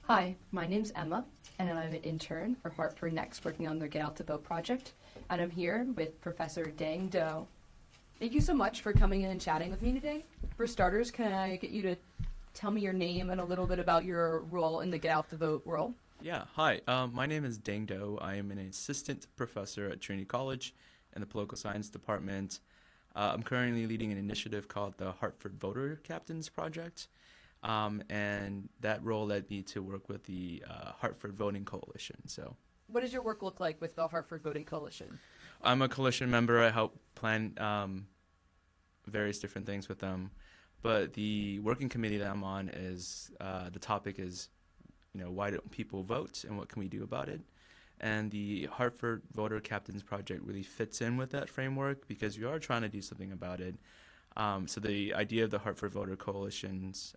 Hi, my name's Emma, and I'm an intern for Hartford Next working on their Get Out to Vote project, and I'm here with Professor Dang Do. Thank you so much for coming in and chatting with me today. For starters, can I get you to tell me your name and a little bit about your role in the Get Out to Vote world? Yeah, hi. My name is Dang Do. I am an assistant professor at Trinity College in the political science department. I'm currently leading an initiative called the Hartford Voter Captains Project. And that role led me to work with the Hartford Voting Coalition. So, what does your work look like with the Hartford Voting Coalition? I'm a coalition member. I help plan various different things with them. But the working committee that I'm on is the topic is, why don't people vote and what can we do about it? And the Hartford Voter Captains Project really fits in with that framework because we are trying to do something about it. So the idea of the Hartford Voter Coalition's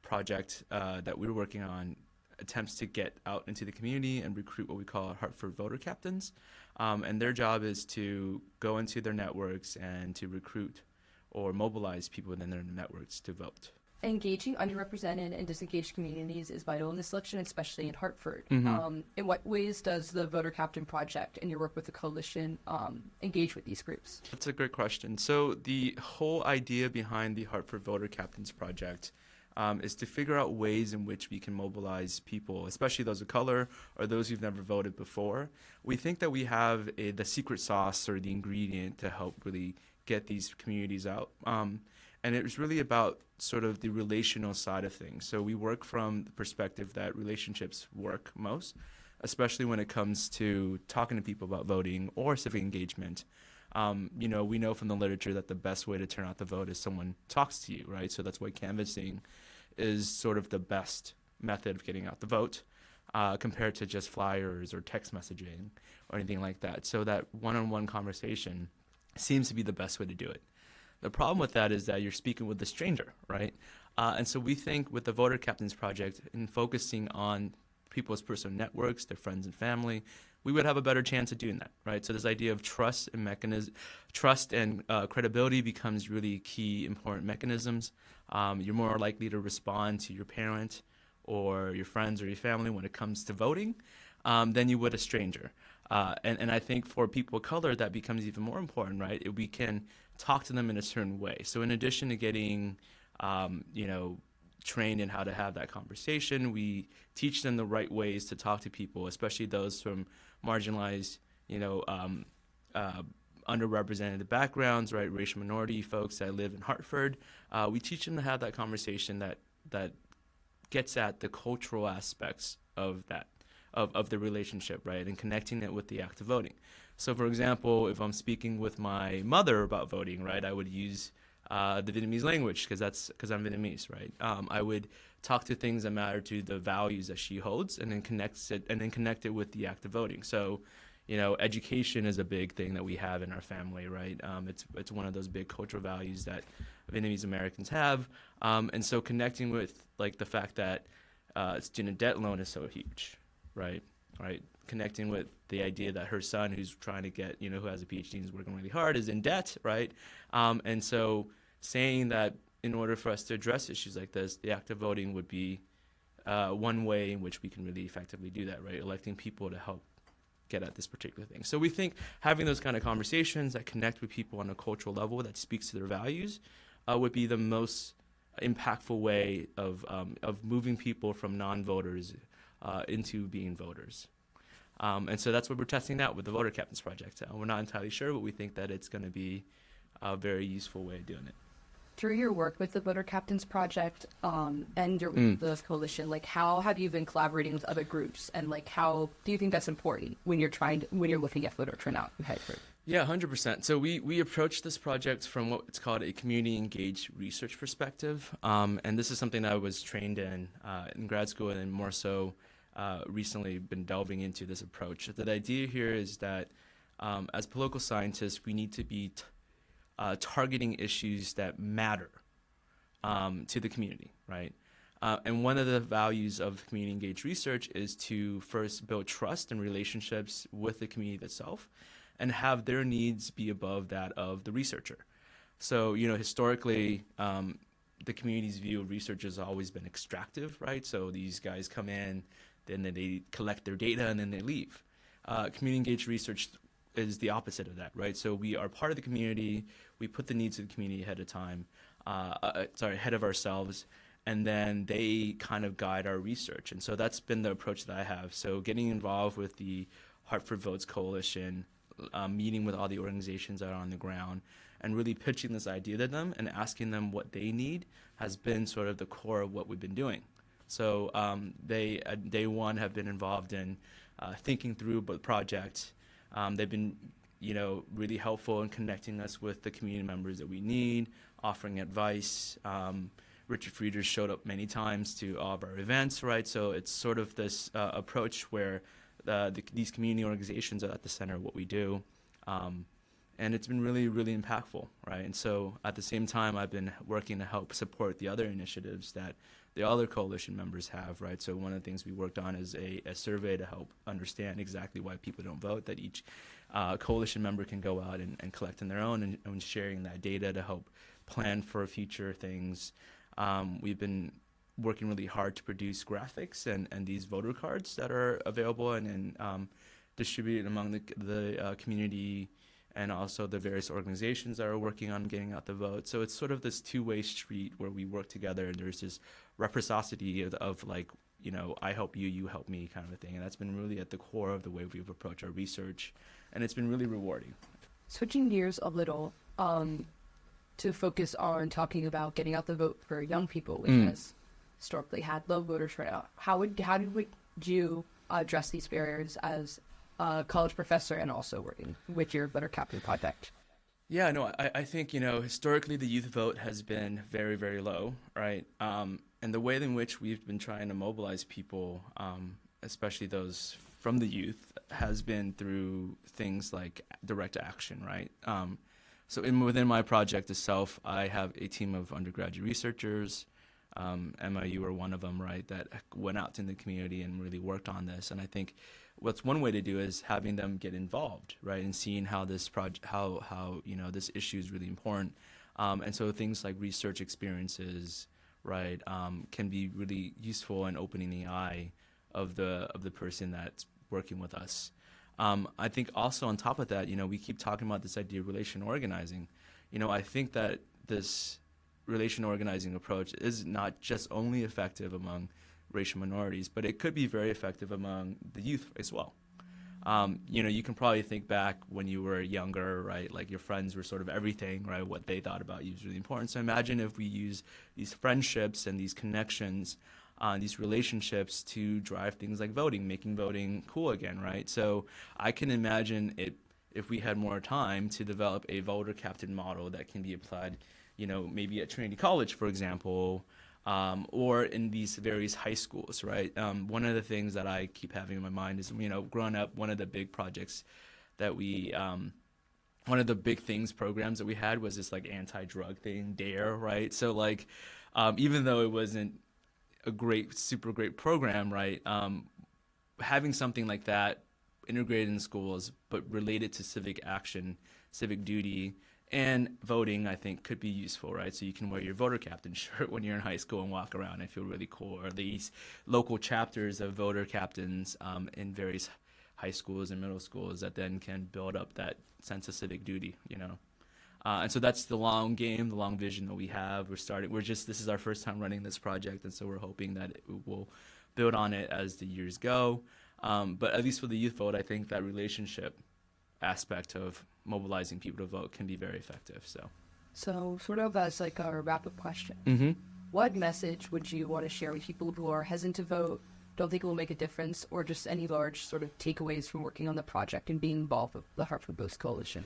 project that we're working on attempts to get out into the community and recruit what we call Hartford Voter Captains. And their job is to go into their networks and to recruit or mobilize people within their networks to vote. Engaging underrepresented and disengaged communities is vital in this election, especially in Hartford. Mm-hmm. In what ways does the Voter Captain Project and your work with the coalition engage with these groups? That's a great question. So the whole idea behind the Hartford Voter Captains Project is to figure out ways in which we can mobilize people, especially those of color or those who've never voted before. We think that we have the secret sauce or the ingredient to help really get these communities out. And it was really about sort of the relational side of things. So we work from the perspective that relationships work most, especially when it comes to talking to people about voting or civic engagement. We know from the literature that the best way to turn out the vote is someone talks to you, right? So that's why canvassing is sort of the best method of getting out the vote compared to just flyers or text messaging or anything like that. So that one-on-one conversation seems to be the best way to do it. The problem with that is that you're speaking with a stranger, right? And so we think with the Voter Captains Project, in focusing on people's personal networks, their friends and family, we would have a better chance of doing that, right? So this idea of trust and credibility becomes really key, important mechanisms. You're more likely to respond to your parent or your friends or your family when it comes to voting than you would a stranger. And I think for people of color, that becomes even more important, right? We can talk to them in a certain way. So in addition to getting, trained in how to have that conversation, we teach them the right ways to talk to people, especially those from marginalized, underrepresented backgrounds, right? Racial minority folks that live in Hartford. We teach them to have that conversation that gets at the cultural aspects of that. Of the relationship, right, and connecting it with the act of voting. So, for example, if I'm speaking with my mother about voting, right, I would use the Vietnamese language because I'm Vietnamese, right? I would talk to things that matter to the values that she holds, and then connect it with the act of voting. So, education is a big thing that we have in our family, right? It's one of those big cultural values that Vietnamese Americans have, and so connecting with like the fact that student debt loan is so huge. Right. Connecting with the idea that her son, who's trying to get, who has a PhD and is working really hard, is in debt, right? And so saying that in order for us to address issues like this, the act of voting would be one way in which we can really effectively do that, right? Electing people to help get at this particular thing. So we think having those kind of conversations that connect with people on a cultural level that speaks to their values would be the most impactful way of moving people from non-voters into being voters. And so that's what we're testing out with the Voter Captains Project. We're not entirely sure, but we think that it's going to be a very useful way of doing it. Through your work with the Voter Captains Project and the coalition, how have you been collaborating with other groups, and how do you think that's important when you're looking at voter turnout in Hartford? Yeah, 100%. So we approached this project from what's called a community engaged research perspective, and this is something that I was trained in grad school, and more so recently been delving into this approach. The idea here is that as political scientists, we need to be targeting issues that matter to the community, right? And one of the values of community engaged research is to first build trust and relationships with the community itself and have their needs be above that of the researcher. So, historically, the community's view of research has always been extractive, right? So these guys come in, then they collect their data, and then they leave. Community engaged research is the opposite of that, right? So we are part of the community. We put the needs of the community ahead of time, ahead of ourselves, and then they kind of guide our research. And so that's been the approach that I have. So getting involved with the Hartford Votes Coalition, meeting with all the organizations that are on the ground, and really pitching this idea to them and asking them what they need has been sort of the core of what we've been doing. So they, at day one, have been involved in thinking through the project. They've been, really helpful in connecting us with the community members that we need, offering advice. Richard Frieders showed up many times to all of our events, right? So it's sort of this approach where these community organizations are at the center of what we do. And it's been really, really impactful, right? And so at the same time, I've been working to help support the other initiatives that the other coalition members have, right? So one of the things we worked on is a survey to help understand exactly why people don't vote, that each coalition member can go out and collect on their own, and sharing that data to help plan for future things. We've been working really hard to produce graphics and these voter cards that are available and distributed among the community, and also the various organizations that are working on getting out the vote. So it's sort of this two-way street where we work together, and there's this reciprocity of like, I help you, you help me kind of a thing. And that's been really at the core of the way we've approached our research, and it's been really rewarding. Switching gears a little to focus on talking about getting out the vote for young people, which has historically had low voter turnout. How did you address these barriers as a college professor and also working with your Voter Captain project? Yeah, no, I think, historically the youth vote has been very, very low, right? And the way in which we've been trying to mobilize people, especially those from the youth, has been through things like direct action, right? So within my project itself, I have a team of undergraduate researchers. Emma, you were one of them, right, that went out in the community and really worked on this. And I think what's one way to do is having them get involved, right, and seeing how this project, how this issue is really important. And so things like research experiences, right, can be really useful in opening the eye of the person that's working with us. I think also on top of that, we keep talking about this idea of relation organizing. I think that this relation organizing approach is not just only effective among racial minorities, but it could be very effective among the youth as well. You can probably think back when you were younger, right? Like your friends were sort of everything, right? What they thought about you was really important. So imagine if we use these friendships and these connections, these relationships to drive things like voting, making voting cool again, right? So I can imagine if we had more time to develop a voter captain model that can be applied, maybe at Trinity College, for example, or in these various high schools, right? One of the things that I keep having in my mind is, growing up, one of the big projects that one of the big things programs that we had was this like anti-drug thing, DARE, right? So like, even though it wasn't a super great program, right? Having something like that integrated in schools, but related to civic action, civic duty, and voting, I think, could be useful, right? So you can wear your voter captain shirt when you're in high school and walk around and feel really cool. Or these local chapters of voter captains in various high schools and middle schools that then can build up that sense of civic duty, And so that's the long game, the long vision that we have. This is our first time running this project, and so we're hoping that it will build on it as the years go. But at least for the youth vote, I think that relationship aspect of mobilizing people to vote can be very effective. So sort of as like a wrap-up question, what message would you want to share with people who are hesitant to vote, don't think it will make a difference, or just any large sort of takeaways from working on the project and being involved with the Hartford Votes Coalition?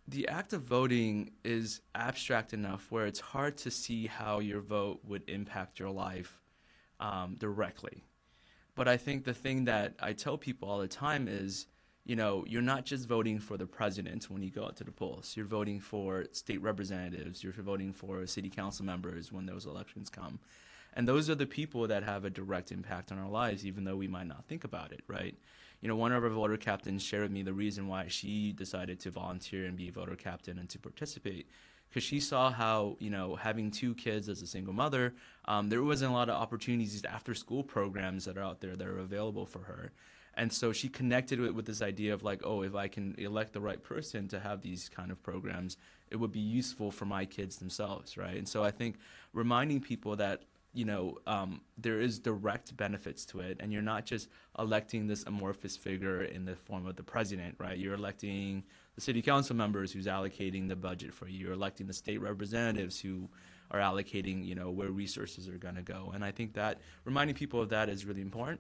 The act of voting is abstract enough where it's hard to see how your vote would impact your life directly. But I think the thing that I tell people all the time is, you're not just voting for the president when you go out to the polls. You're voting for state representatives. You're voting for city council members when those elections come. And those are the people that have a direct impact on our lives, even though we might not think about it, right? One of our voter captains shared with me the reason why she decided to volunteer and be a voter captain and to participate, because she saw how, having 2 kids as a single mother, there wasn't a lot of opportunities, these after-school programs that are out there that are available for her. And so she connected it with this idea of like, oh, if I can elect the right person to have these kind of programs, it would be useful for my kids themselves, right? And so I think reminding people that, there is direct benefits to it, and you're not just electing this amorphous figure in the form of the president, right? You're electing the city council members who's allocating the budget for you. You're electing the state representatives who are allocating, where resources are going to go. And I think that reminding people of that is really important.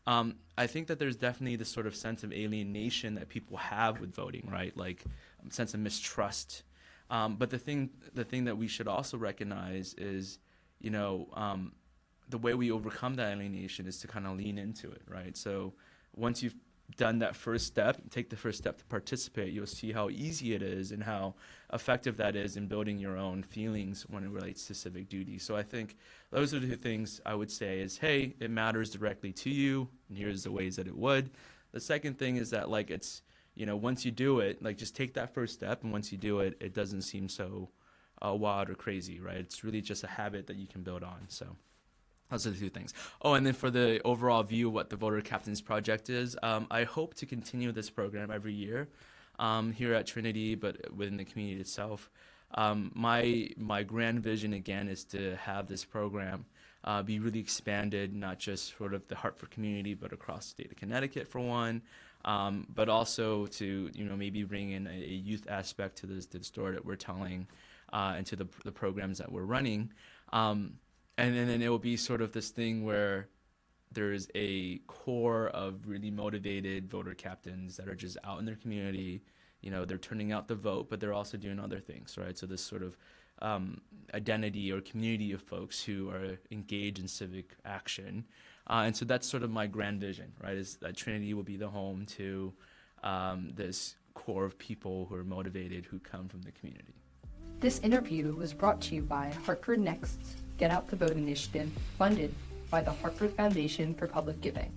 I think that there's definitely this sort of sense of alienation that people have with voting, right? Like a sense of mistrust. But the thing that we should also recognize is, the way we overcome that alienation is to kind of lean into it, right? So once you've done that first step, take the first step to participate, you'll see how easy it is and how effective that is in building your own feelings when it relates to civic duty. So I think those are the things I would say is, hey, it matters directly to you, and here's the ways that it would. The second thing is that, like, it's, once you do it, like, just take that first step, and once you do it, it doesn't seem so wild or crazy, right? It's really just a habit that you can build on. So those are the 2 things. Oh, and then for the overall view of what the Voter Captains Project is, I hope to continue this program every year here at Trinity, but within the community itself. My grand vision, again, is to have this program be really expanded, not just sort of the Hartford community, but across the state of Connecticut, for one, but also to, maybe bring in a youth aspect to the story that we're telling, and to the programs that we're running. And then it will be sort of this thing where there's a core of really motivated voter captains that are just out in their community. They're turning out the vote, but they're also doing other things, right? So this sort of identity or community of folks who are engaged in civic action. And so that's sort of my grand vision, right, is that Trinity will be the home to this core of people who are motivated, who come from the community. This interview was brought to you by Hartford Next's Get Out the Vote initiative, funded by the Hartford Foundation for Public Giving.